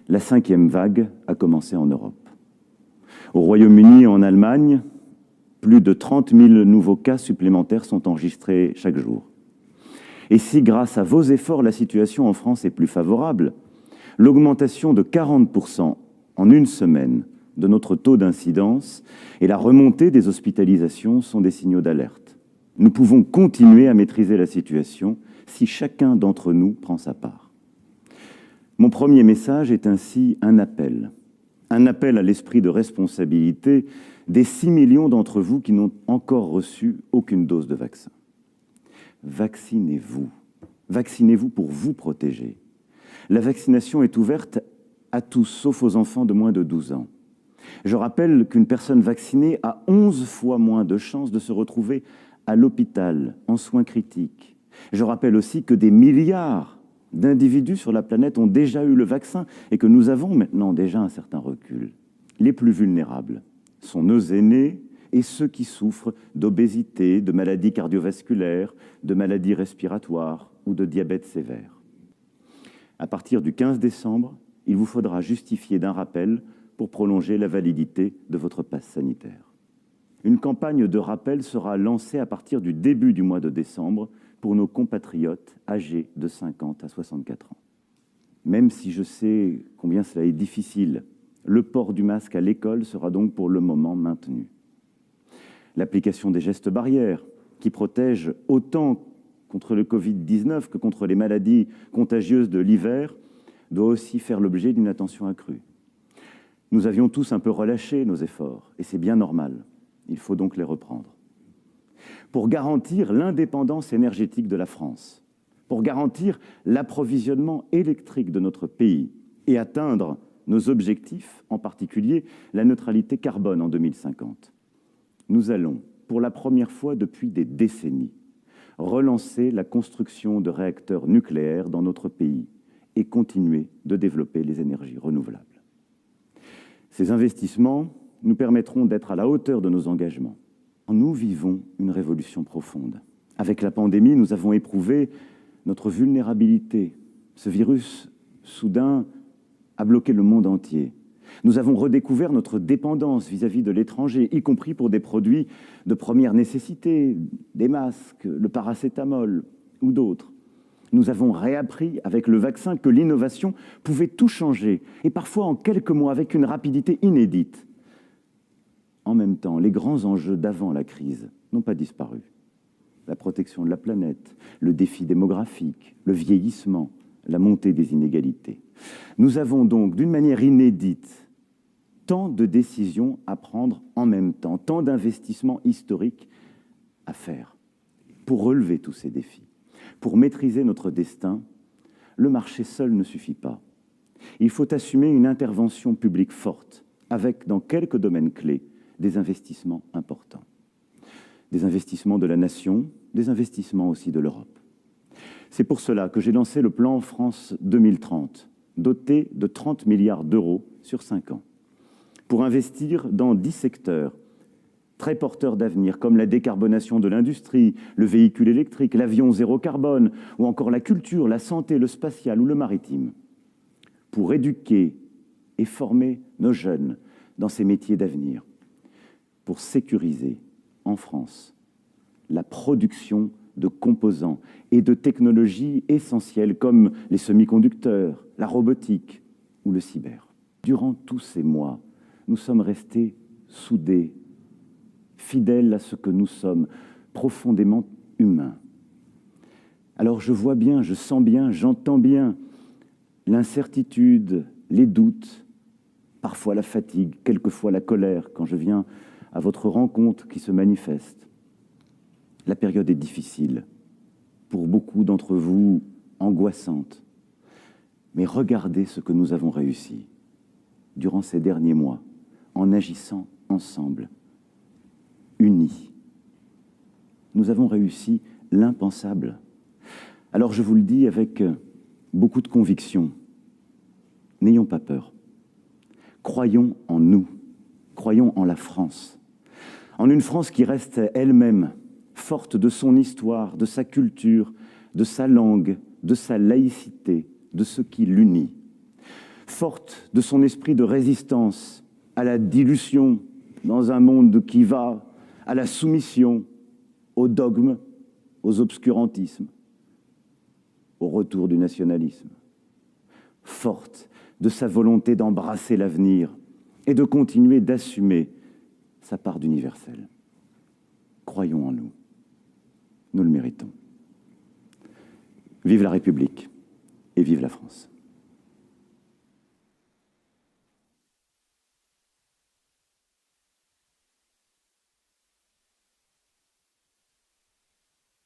La 5e vague a commencé en Europe. Au Royaume-Uni et en Allemagne, plus de 30 000 nouveaux cas supplémentaires sont enregistrés chaque jour. Et si, grâce à vos efforts, la situation en France est plus favorable, l'augmentation de 40% en une semaine de notre taux d'incidence et la remontée des hospitalisations sont des signaux d'alerte. Nous pouvons continuer à maîtriser la situation si chacun d'entre nous prend sa part. Mon premier message est ainsi un appel à l'esprit de responsabilité des 6 millions d'entre vous qui n'ont encore reçu aucune dose de vaccin. Vaccinez-vous. Vaccinez-vous pour vous protéger. La vaccination est ouverte à tous, sauf aux enfants de moins de 12 ans. Je rappelle qu'une personne vaccinée a 11 fois moins de chances de se retrouver à l'hôpital, en soins critiques. Je rappelle aussi que des milliards d'individus sur la planète ont déjà eu le vaccin et que nous avons maintenant déjà un certain recul. Les plus vulnérables sont nos aînés et ceux qui souffrent d'obésité, de maladies cardiovasculaires, de maladies respiratoires ou de diabète sévère. À partir du 15 décembre, il vous faudra justifier d'un rappel pour prolonger la validité de votre passe sanitaire. Une campagne de rappel sera lancée à partir du début du mois de décembre pour nos compatriotes âgés de 50 à 64 ans. Même si je sais combien cela est difficile, le port du masque à l'école sera donc pour le moment maintenu. L'application des gestes barrières, qui protègent autant contre le Covid-19 que contre les maladies contagieuses de l'hiver, doit aussi faire l'objet d'une attention accrue. Nous avions tous un peu relâché nos efforts, et c'est bien normal. Il faut donc les reprendre. Pour garantir l'indépendance énergétique de la France, pour garantir l'approvisionnement électrique de notre pays et atteindre nos objectifs, en particulier la neutralité carbone en 2050, nous allons, pour la première fois depuis des décennies, relancer la construction de réacteurs nucléaires dans notre pays et continuer de développer les énergies renouvelables. Ces investissements nous permettront d'être à la hauteur de nos engagements. Nous vivons une révolution profonde. Avec la pandémie, nous avons éprouvé notre vulnérabilité. Ce virus, soudain, a bloqué le monde entier. Nous avons redécouvert notre dépendance vis-à-vis de l'étranger, y compris pour des produits de première nécessité, des masques, le paracétamol ou d'autres. Nous avons réappris avec le vaccin que l'innovation pouvait tout changer, et parfois en quelques mois avec une rapidité inédite. En même temps, les grands enjeux d'avant la crise n'ont pas disparu. La protection de la planète, le défi démographique, le vieillissement, la montée des inégalités. Nous avons donc, d'une manière inédite, tant de décisions à prendre en même temps, tant d'investissements historiques à faire pour relever tous ces défis. Pour maîtriser notre destin, le marché seul ne suffit pas. Il faut assumer une intervention publique forte, avec, dans quelques domaines clés, des investissements importants. Des investissements de la nation, des investissements aussi de l'Europe. C'est pour cela que j'ai lancé le plan France 2030, doté de 30 milliards d'euros sur 5 ans, pour investir dans 10 secteurs très porteurs d'avenir, comme la décarbonation de l'industrie, le véhicule électrique, l'avion zéro carbone, ou encore la culture, la santé, le spatial ou le maritime, pour éduquer et former nos jeunes dans ces métiers d'avenir, pour sécuriser en France la production de composants et de technologies essentielles comme les semi-conducteurs, la robotique ou le cyber. Durant tous ces mois, nous sommes restés soudés, fidèles à ce que nous sommes, profondément humains. Alors je vois bien, je sens bien, j'entends bien l'incertitude, les doutes, parfois la fatigue, quelquefois la colère quand je viens à votre rencontre qui se manifeste. La période est difficile, pour beaucoup d'entre vous angoissante. Mais regardez ce que nous avons réussi durant ces derniers mois, en agissant ensemble, unis. Nous avons réussi l'impensable. Alors je vous le dis avec beaucoup de conviction, n'ayons pas peur. Croyons en nous, croyons en la France, en une France qui reste elle-même forte de son histoire, de sa culture, de sa langue, de sa laïcité, de ce qui l'unit. forte de son esprit de résistance à la dilution dans un monde qui va, à la soumission, au dogme, aux obscurantismes, au retour du nationalisme. Forte de sa volonté d'embrasser l'avenir et de continuer d'assumer sa part d'universel. Croyons en nous. Nous le méritons. Vive la République et vive la France.